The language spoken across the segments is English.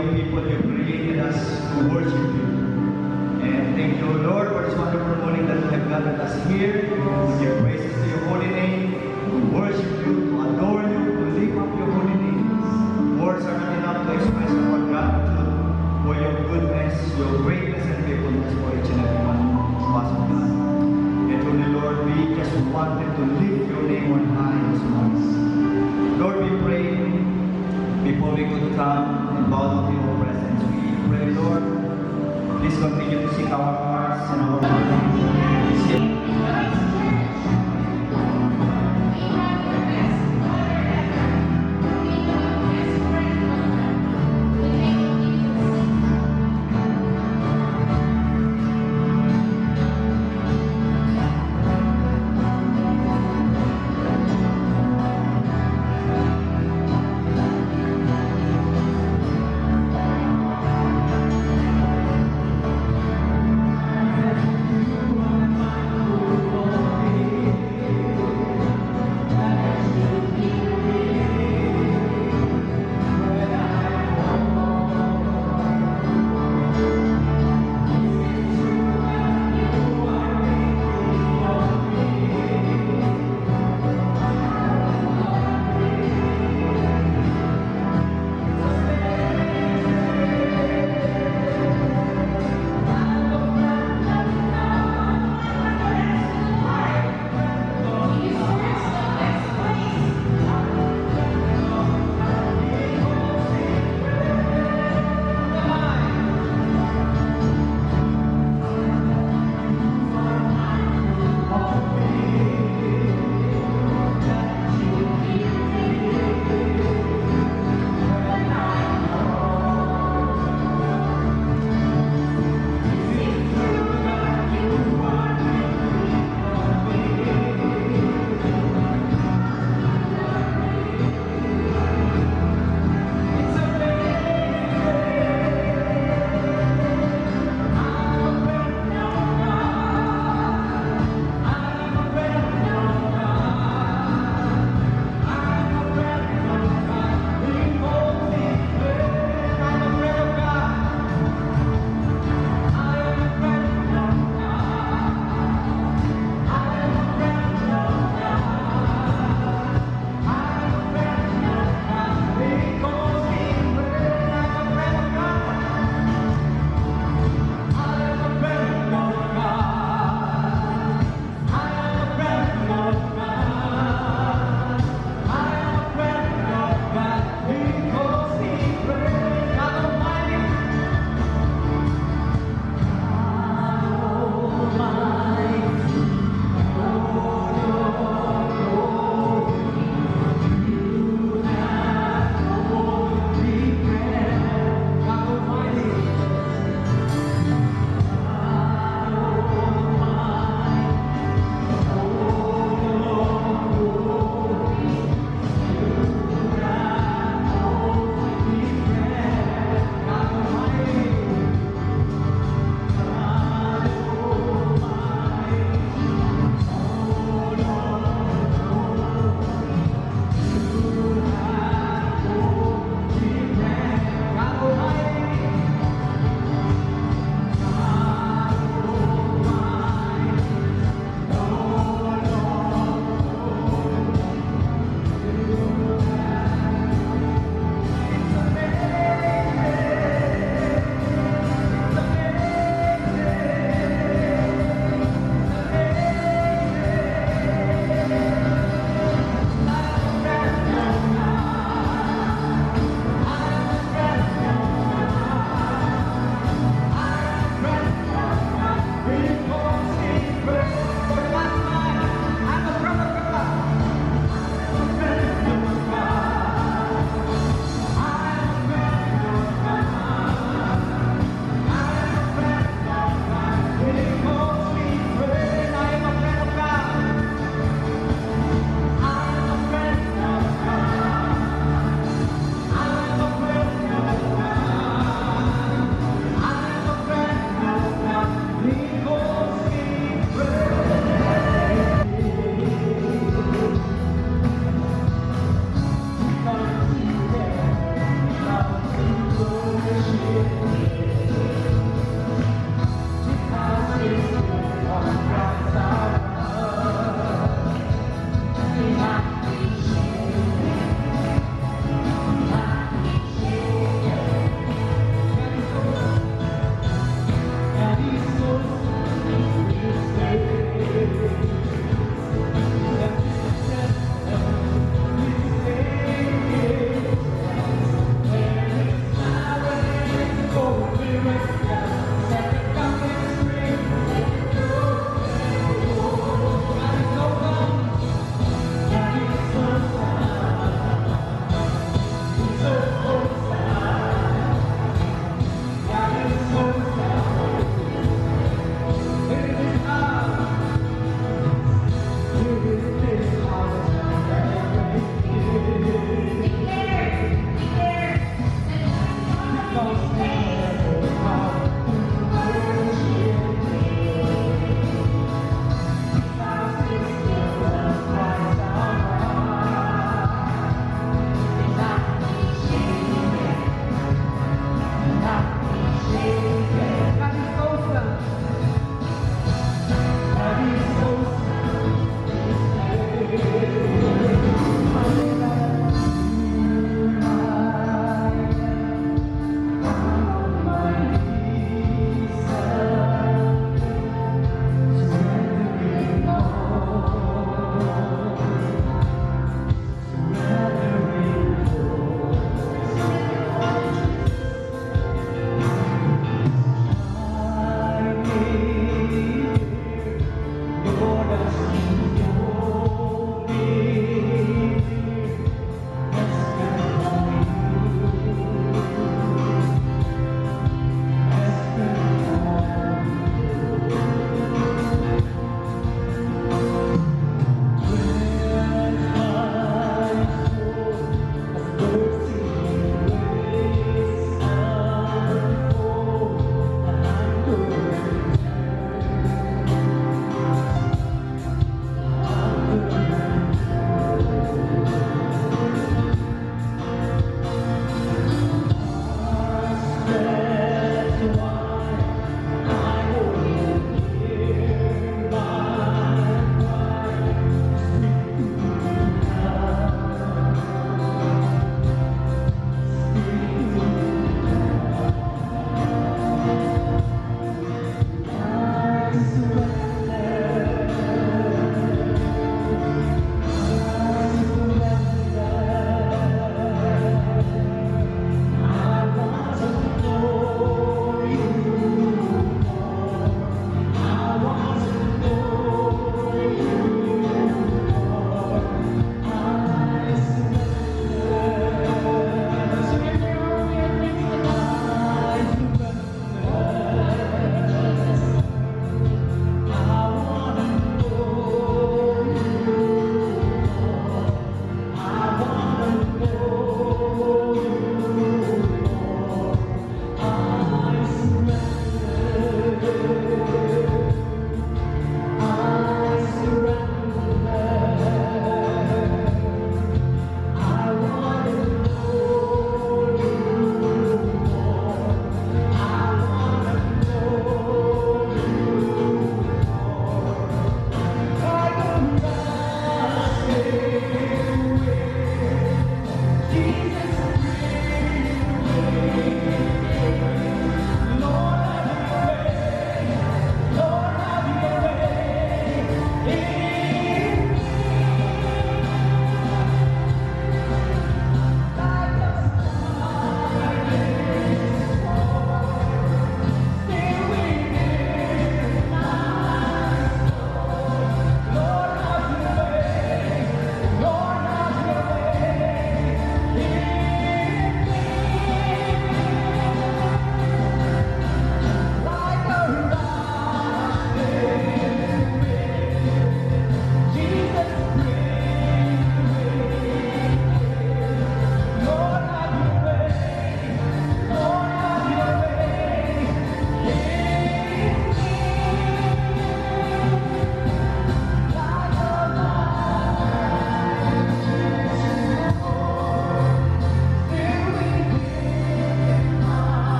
of people you created us to worship you. And thank you, Lord, for this wonderful morning that you have gathered us here to give praises to your holy name, to worship you, to adore you, to lift up your holy name. Words are not enough to express our gratitude for your goodness, your greatness and faithfulness for each and every one of us, God. And truly, Lord, we just wanted to lift your name on high this morning. Lord, we pray before we could come and bow down to your presence. We pray, Lord, please continue to seek our hearts and our minds.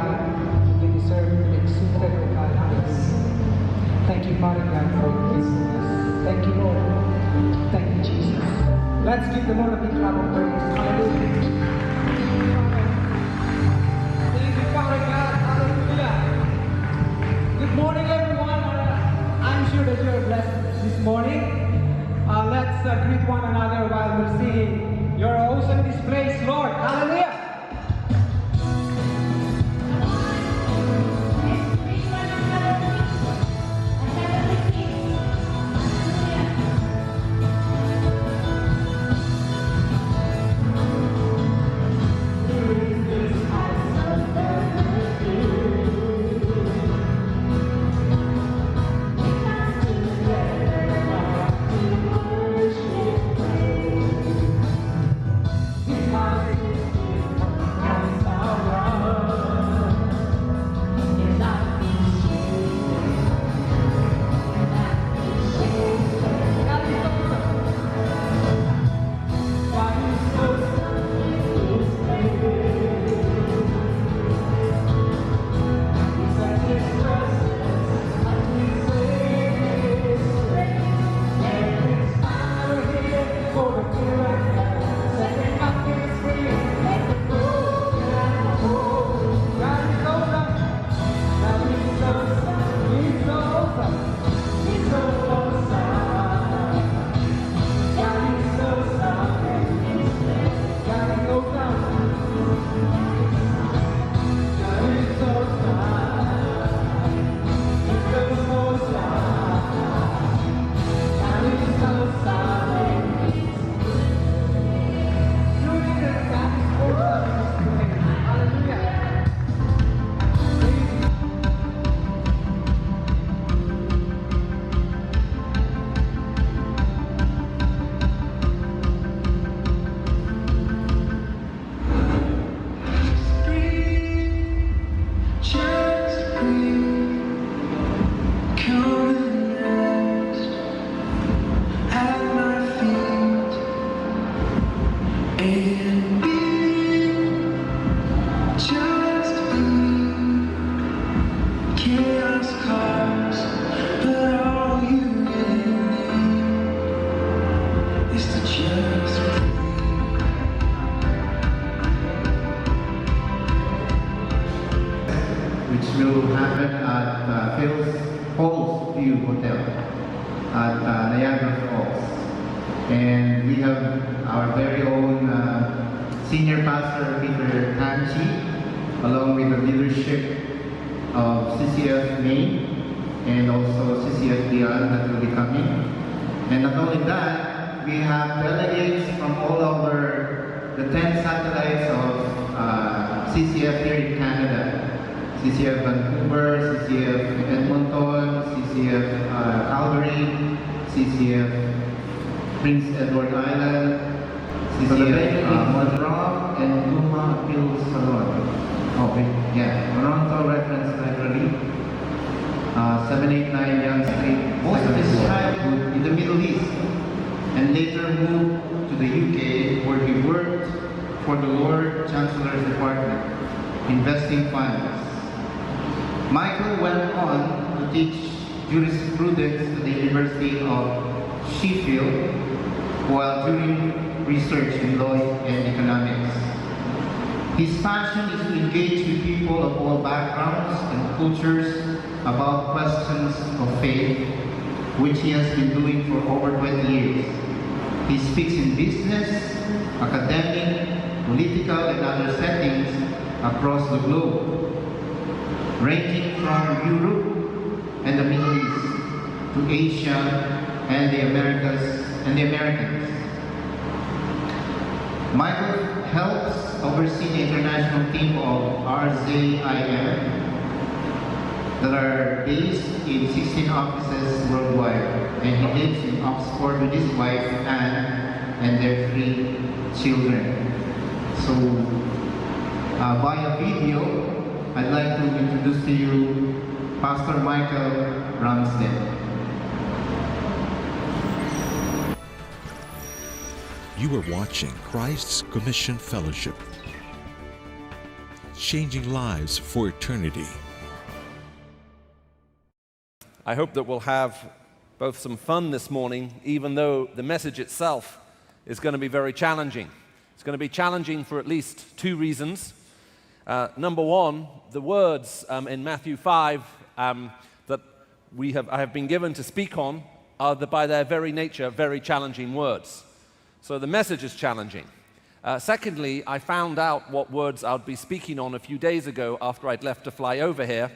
God. You deserve to be exalted, O God. Hallelujah. Thank you, Father God, for your faithfulness. Thank you, Lord. Thank you, Jesus. Let's give the Lord a big clap of praise. Hallelujah. Thank you, Father God. Hallelujah. Good morning, everyone. I'm sure that you're blessed this morning. Let's greet one another while we're singing. You're awesome in this place, Lord. Hallelujah. Which will happen at Falls View Hotel at Niagara Falls. And we have our very own Senior Pastor Peter Tanchi, along with the leadership of CCF Maine and also CCF Dion that will be coming. And not only that, we have delegates from all over the 10 satellites of CCF here in Canada. CCF Vancouver, CCF Edmonton, CCF Calgary, CCF Prince Edward Island, CCF Montreal, and Luma Appeal Salon. Toronto Reference Library, 789 Young Street. Most of his childhood in the Middle East, and later moved to the UK, where he worked for the Lord Chancellor's Department, investing funds. Michael went on to teach jurisprudence at the University of Sheffield while doing research in law and economics. His passion is to engage with people of all backgrounds and cultures about questions of faith, which he has been doing for over 20 years. He speaks in business, academic, political, and other settings across the globe, ranging from Europe and the Middle East to Asia and the Americans. Michael helps oversee the international team of RZIM that are based in 16 offices worldwide, and he lives in Oxford with his wife Anne and their 3 children. So via video, I'd like to introduce to you Pastor Michael Ramsden. You are watching Christ's Commission Fellowship. changing lives for eternity. I hope that we'll have both some fun this morning, even though the message itself is going to be very challenging. It's going to be challenging for at least two reasons. Number one, the words in Matthew 5 that I have been given to speak on are, by their very nature, very challenging words. So the message is challenging. Secondly, I found out what words I'd be speaking on a few days ago after I'd left to fly over here,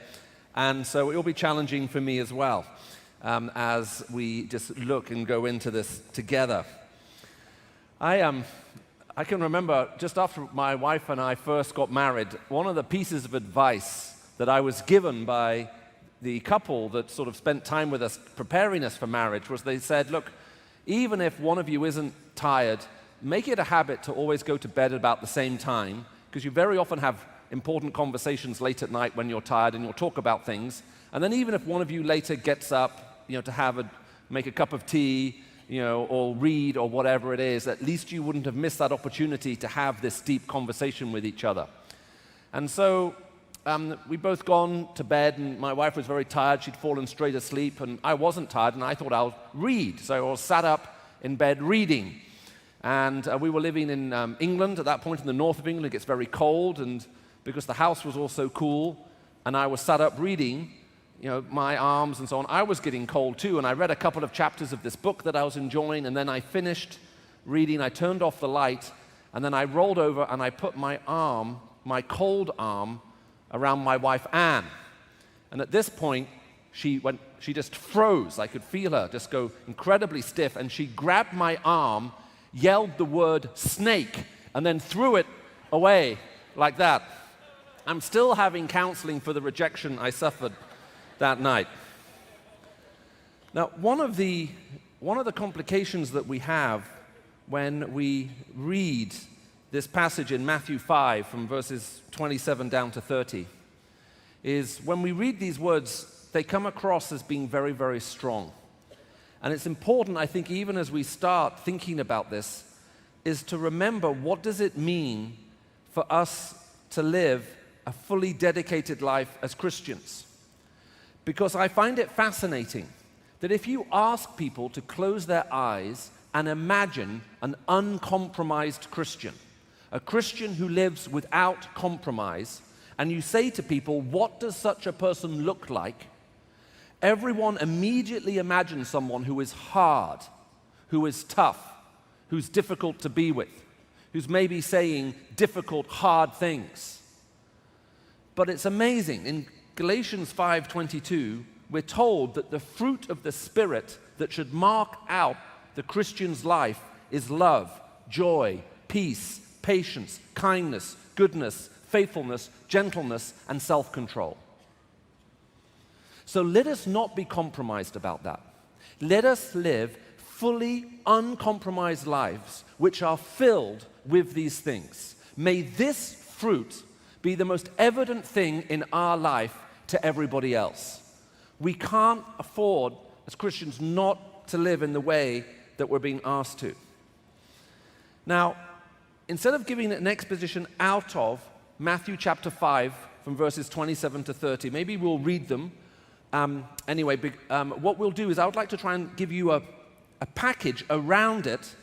and so it will be challenging for me as well as we just look and go into this together. I can remember just after my wife and I first got married, one of the pieces of advice that I was given by the couple that sort of spent time with us preparing us for marriage was they said, look, even if one of you isn't tired, make it a habit to always go to bed at about the same time, because you very often have important conversations late at night when you're tired and you'll talk about things. And then even if one of you later gets up, to make a cup of tea, or read or whatever it is, at least you wouldn't have missed that opportunity to have this deep conversation with each other. And so we both gone to bed, and my wife was very tired. She'd fallen straight asleep, and I wasn't tired, and I thought I'll read. So I was sat up in bed reading. And we were living in England at that point, in the north of England. It gets very cold, and because the house was also cool, and I was sat up reading, my arms and so on, I was getting cold too, and I read a couple of chapters of this book that I was enjoying, and then I finished reading, I turned off the light, and then I rolled over and I put my cold arm, around my wife Anne. And at this point, she just froze. I could feel her just go incredibly stiff, and she grabbed my arm, yelled the word snake, and then threw it away like that. I'm still having counseling for the rejection I suffered that night. Now, one of the complications that we have when we read this passage in Matthew 5 from verses 27 down to 30 is when we read these words, they come across as being very, very strong. And it's important, I think, even as we start thinking about this, is to remember, what does it mean for us to live a fully dedicated life as Christians? Because I find it fascinating that if you ask people to close their eyes and imagine an uncompromised Christian, a Christian who lives without compromise, and you say to people, what does such a person look like? Everyone immediately imagines someone who is hard, who is tough, who's difficult to be with, who's maybe saying difficult, hard things. But it's amazing. In Galatians 5:22, we're told that the fruit of the Spirit that should mark out the Christian's life is love, joy, peace, patience, kindness, goodness, faithfulness, gentleness, and self-control. So let us not be compromised about that. Let us live fully uncompromised lives which are filled with these things. May this fruit be the most evident thing in our life to everybody else. We can't afford, as Christians, not to live in the way that we're being asked to. Now, instead of giving an exposition out of Matthew chapter 5 from verses 27 to 30, maybe we'll read them. What we'll do is I would like to try and give you a package around it,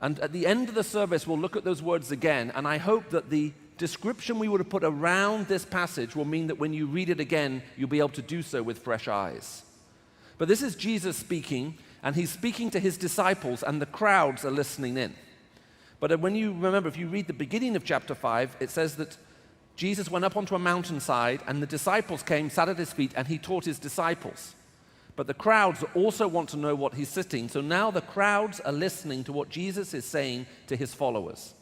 and at the end of the service we'll look at those words again, and I hope that the description we would have put around this passage will mean that when you read it again, you'll be able to do so with fresh eyes. But this is Jesus speaking, and he's speaking to his disciples, and the crowds are listening in. But when you remember, if you read the beginning of chapter 5, it says that Jesus went up onto a mountainside, and the disciples came, sat at his feet, and he taught his disciples. But the crowds also want to know what he's sitting, so now the crowds are listening to what Jesus is saying to his followers.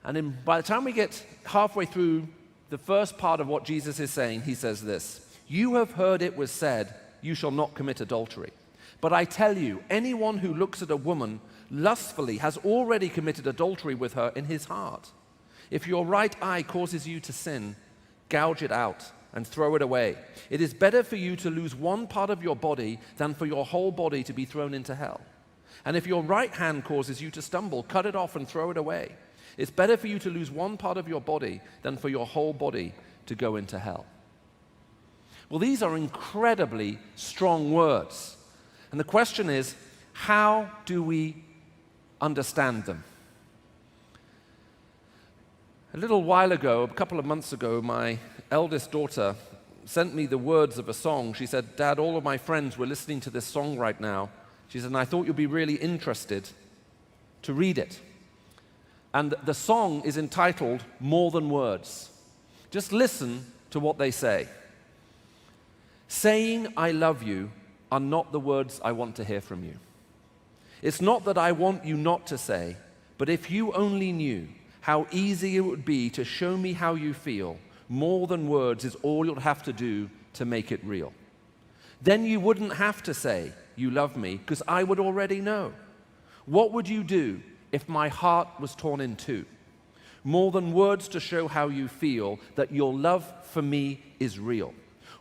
And by the time we get halfway through the first part of what Jesus is saying, he says this: "You have heard it was said, 'You shall not commit adultery.' But I tell you, anyone who looks at a woman lustfully has already committed adultery with her in his heart. If your right eye causes you to sin, gouge it out and throw it away. It is better for you to lose one part of your body than for your whole body to be thrown into hell. And if your right hand causes you to stumble, cut it off and throw it away. It's better for you to lose one part of your body than for your whole body to go into hell. Well, these are incredibly strong words. And the question is, how do we understand them? A little while ago, a couple of months ago, my eldest daughter sent me the words of a song. She said, "Dad, all of my friends were listening to this song right now." She said, "And I thought you'd be really interested to read it." And the song is entitled "More Than Words." Just listen to what they say. "Saying I love you are not the words I want to hear from you. It's not that I want you not to say, but if you only knew how easy it would be to show me how you feel, more than words is all you'll have to do to make it real. Then you wouldn't have to say you love me, because I would already know. What would you do if my heart was torn in two? More than words to show how you feel, that your love for me is real.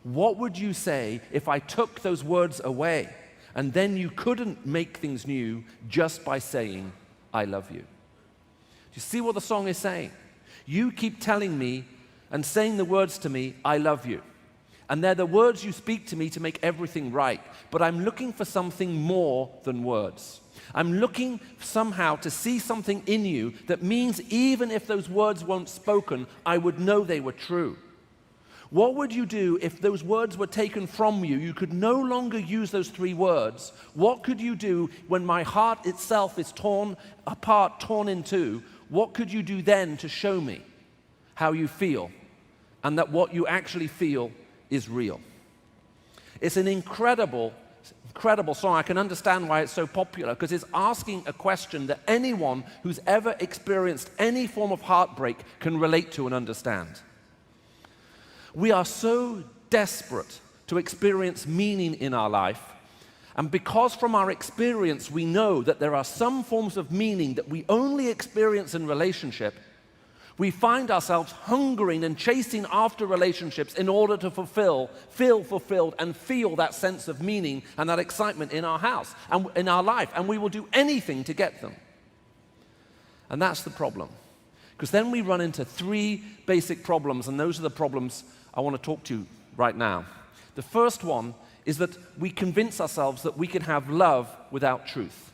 What would you say if I took those words away, and then you couldn't make things new just by saying, I love you?" Do you see what the song is saying? You keep telling me and saying the words to me, "I love you." And they're the words you speak to me to make everything right. But I'm looking for something more than words. I'm looking somehow to see something in you that means even if those words weren't spoken, I would know they were true. What would you do if those words were taken from you? You could no longer use those three words. What could you do when my heart itself is torn apart, torn in two? What could you do then to show me how you feel and that what you actually feel is real? It's an incredible song. I can understand why it's so popular, because it's asking a question that anyone who's ever experienced any form of heartbreak can relate to and understand. We are so desperate to experience meaning in our life, and because from our experience we know that there are some forms of meaning that we only experience in relationship, we find ourselves hungering and chasing after relationships in order to feel fulfilled and feel that sense of meaning and that excitement in our house and in our life, and we will do anything to get them. And that's the problem, because then we run into three basic problems, and those are the problems I want to talk to you right now. The first one is that we convince ourselves that we can have love without truth.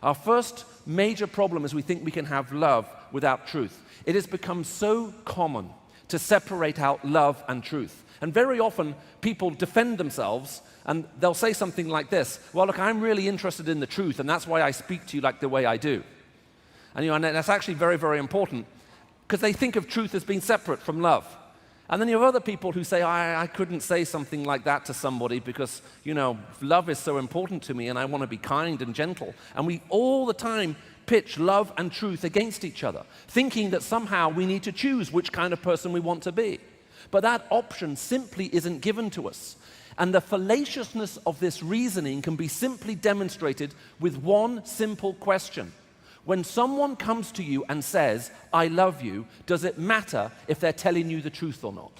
Our first major problem is we think we can have love without truth. It has become so common to separate out love and truth. And very often people defend themselves and they'll say something like this: "Well, look, I'm really interested in the truth, and that's why I speak to you like the way I do." And that's actually very, very important, because they think of truth as being separate from love. And then you have other people who say, I couldn't say something like that to somebody because, love is so important to me and I want to be kind and gentle. And we all the time pitch love and truth against each other, thinking that somehow we need to choose which kind of person we want to be. But that option simply isn't given to us. And the fallaciousness of this reasoning can be simply demonstrated with one simple question. When someone comes to you and says, "I love you," does it matter if they're telling you the truth or not?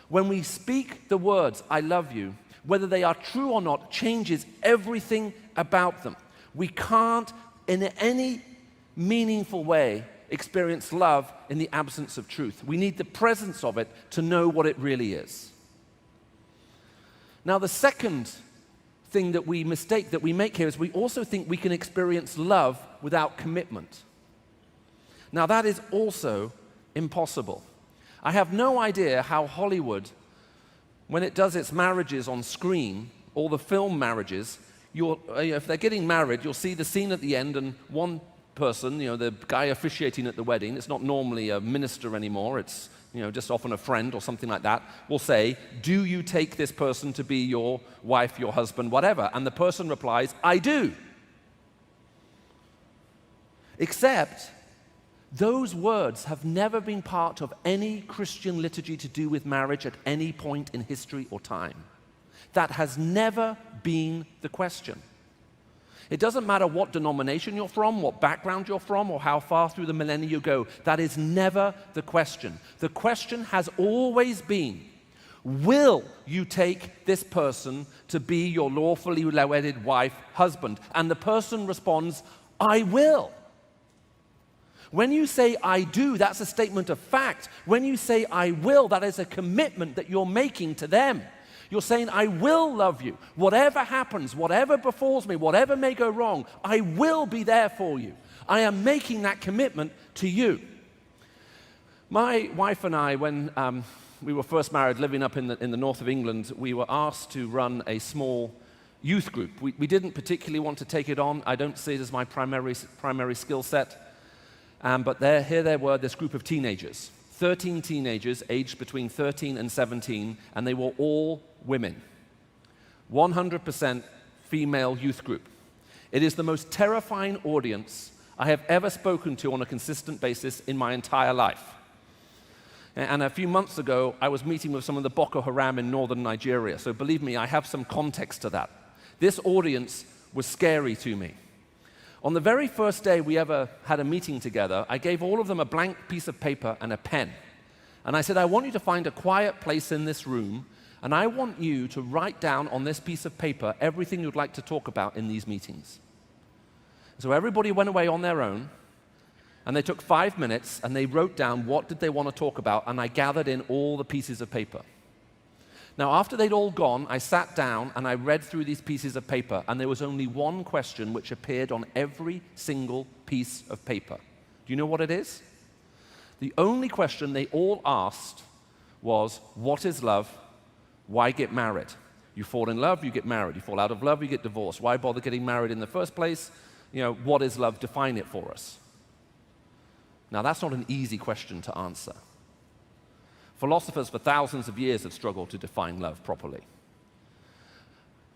When we speak the words, "I love you," whether they are true or not changes everything about them. We can't, in any meaningful way, experience love in the absence of truth. We need the presence of it to know what it really is. Now, the second thing that we make here is we also think we can experience love without commitment. Now, that is also impossible. I have no idea how Hollywood, when it does its marriages on screen, all the film marriages, if they're getting married, you'll see the scene at the end, and one person, the guy officiating at the wedding, it's not normally a minister anymore, it's just often a friend or something like that, will say, "Do you take this person to be your wife, your husband, whatever?" And the person replies, "I do." Except those words have never been part of any Christian liturgy to do with marriage at any point in history or time. That has never been the question. It doesn't matter what denomination you're from, what background you're from, or how far through the millennia you go. That is never the question. The question has always been, will you take this person to be your lawfully wedded wife, husband? And the person responds, "I will." When you say I do, that's a statement of fact. When you say I will, that is a commitment that you're making to them. You're saying, I will love you. Whatever happens, whatever befalls me, whatever may go wrong, I will be there for you. I am making that commitment to you. My wife and I, when we were first married, living up in the north of England, we were asked to run a small youth group. We didn't particularly want to take it on. I don't see it as my primary skill set. But here they were, this group of teenagers, 13 teenagers aged between 13 and 17, and they were all women. 100% female youth group. It is the most terrifying audience I have ever spoken to on a consistent basis in my entire life. And a few months ago, I was meeting with some of the Boko Haram in northern Nigeria, so believe me, I have some context to that. This audience was scary to me. On the very first day we ever had a meeting together, I gave all of them a blank piece of paper and a pen. And I said, I want you to find a quiet place in this room, and I want you to write down on this piece of paper everything you'd like to talk about in these meetings. So everybody went away on their own, and they took 5 minutes, and they wrote down what did they want to talk about, and I gathered in all the pieces of paper. Now, after they'd all gone, I sat down and I read through these pieces of paper, and there was only one question which appeared on every single piece of paper. Do you know what it is? The only question they all asked was, what is love? Why get married? You fall in love, you get married. You fall out of love, you get divorced. Why bother getting married in the first place? What is love? Define it for us. Now, that's not an easy question to answer. Philosophers for thousands of years have struggled to define love properly.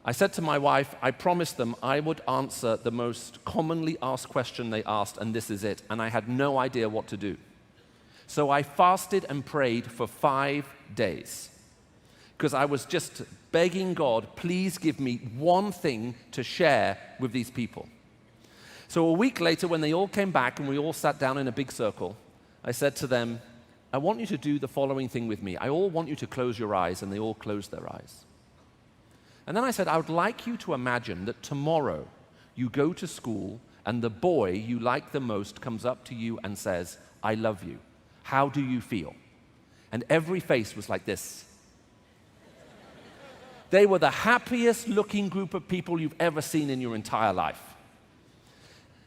I said to my wife, I promised them I would answer the most commonly asked question they asked, and this is it, and I had no idea what to do. So I fasted and prayed for 5 days, because I was just begging God, please give me one thing to share with these people. So a week later, when they all came back and we all sat down in a big circle, I said to them, I want you to do the following thing with me. I all want you to close your eyes, and they all closed their eyes. And then I said, I would like you to imagine that tomorrow you go to school and the boy you like the most comes up to you and says, I love you. How do you feel? And every face was like this. They were the happiest looking group of people you've ever seen in your entire life.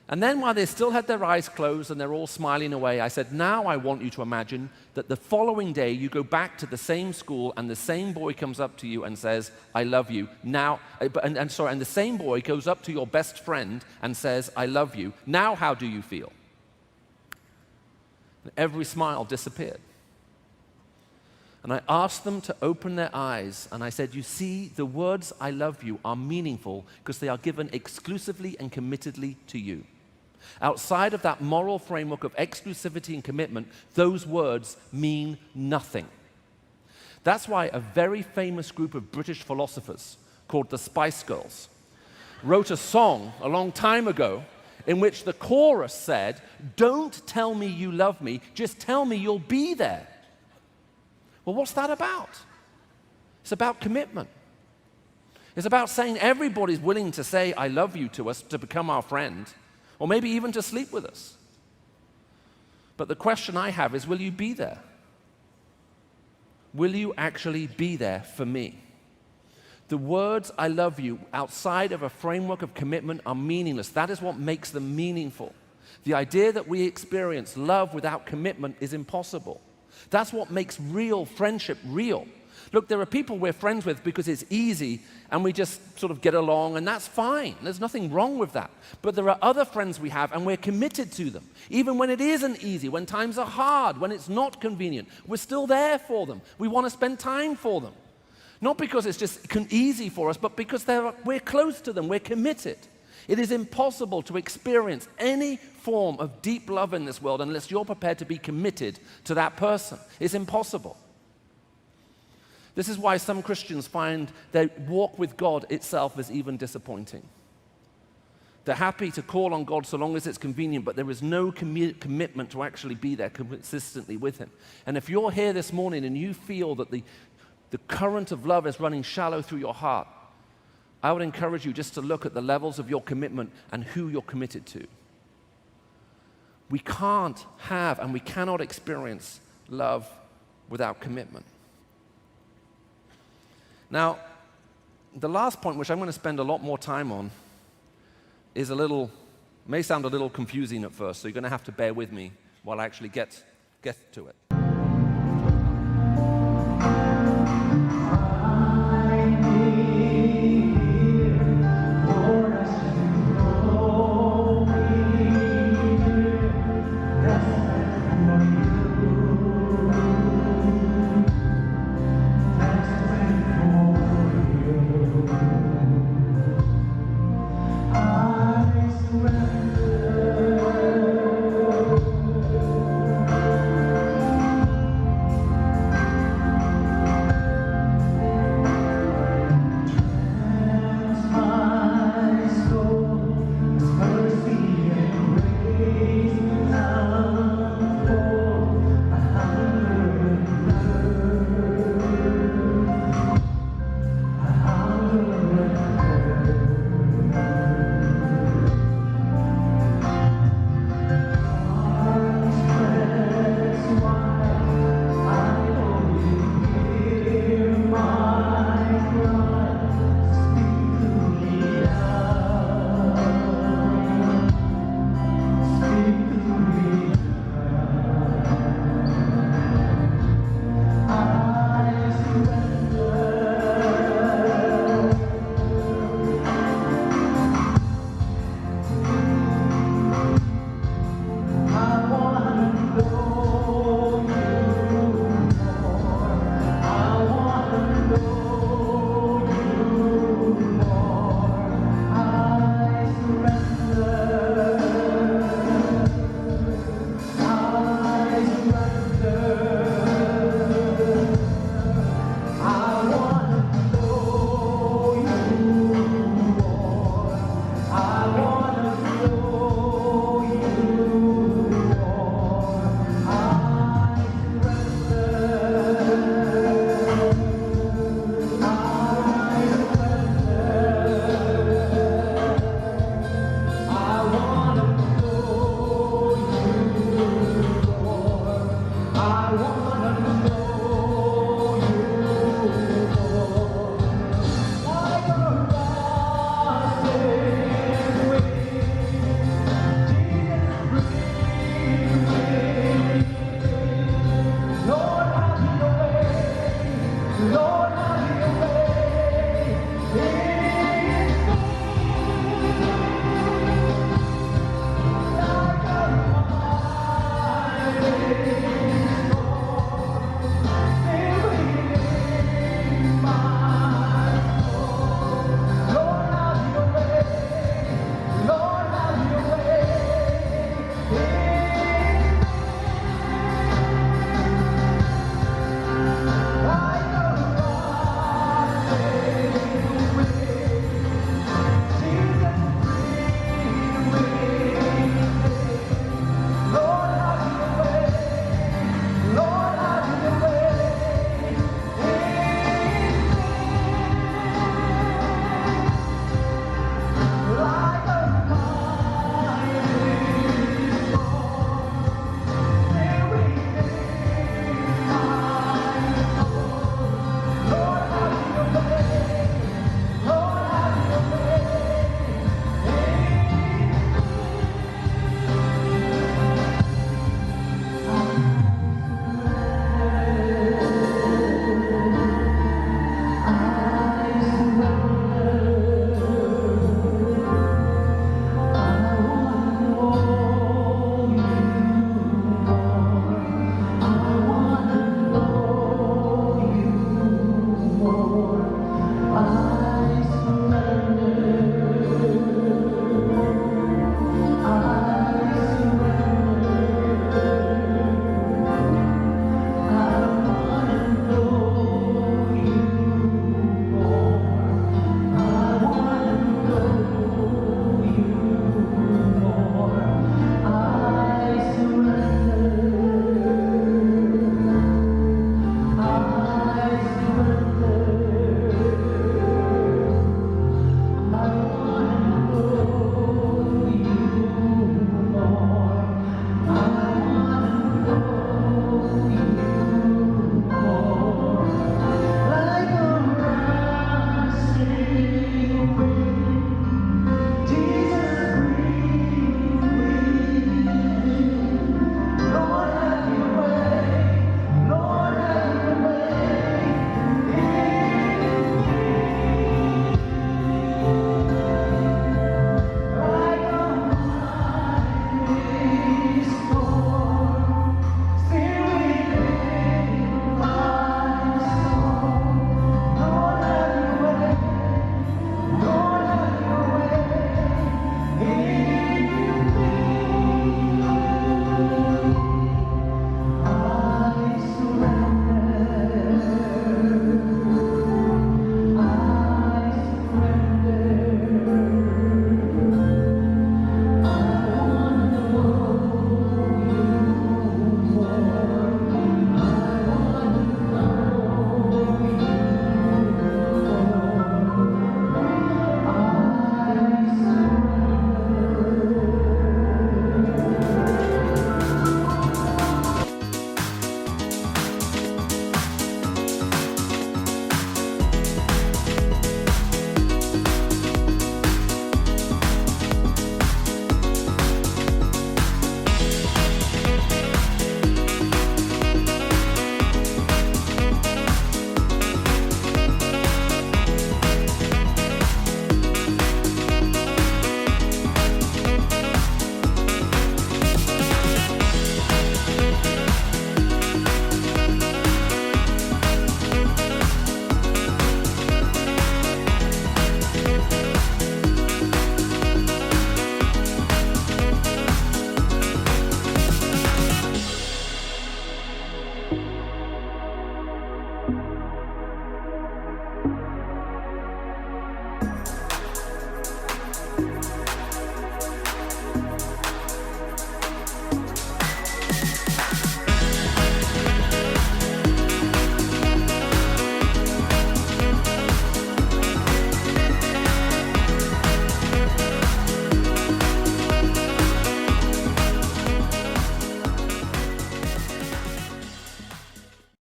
And then while they still had their eyes closed and they're all smiling away, I said, now I want you to imagine that the following day you go back to the same school and the same boy comes up to you and says, I love you. Now, and the same boy goes up to your best friend and says, I love you. Now how do you feel? And every smile disappeared. And I asked them to open their eyes, and I said, you see, the words I love you are meaningful because they are given exclusively and committedly to you. Outside of that moral framework of exclusivity and commitment, those words mean nothing. That's why a very famous group of British philosophers called the Spice Girls wrote a song a long time ago in which the chorus said, don't tell me you love me, just tell me you'll be there. Well, what's that about? It's about commitment. It's about saying everybody's willing to say, I love you to us, to become our friend, or maybe even to sleep with us. But the question I have is, will you be there? Will you actually be there for me? The words, I love you, outside of a framework of commitment are meaningless. That is what makes them meaningful. The idea that we experience love without commitment is impossible. That's what makes real friendship real. Look, there are people we're friends with because it's easy and we just sort of get along, and that's fine. There's nothing wrong with that. But there are other friends we have and we're committed to them. Even when it isn't easy, when times are hard, when it's not convenient, we're still there for them. We want to spend time for them. Not because it's just easy for us, but because we're close to them, we're committed. It is impossible to experience any form of deep love in this world unless you're prepared to be committed to that person. It's impossible. This is why some Christians find their walk with God itself is even disappointing. They're happy to call on God so long as it's convenient, but there is no commitment to actually be there consistently with Him. And if you're here this morning and you feel that the current of love is running shallow through your heart, I would encourage you just to look at the levels of your commitment and who you're committed to. We can't have and we cannot experience love without commitment. Now, the last point, which I'm going to spend a lot more time on, is may sound a little confusing at first, so you're going to have to bear with me while I actually get to it.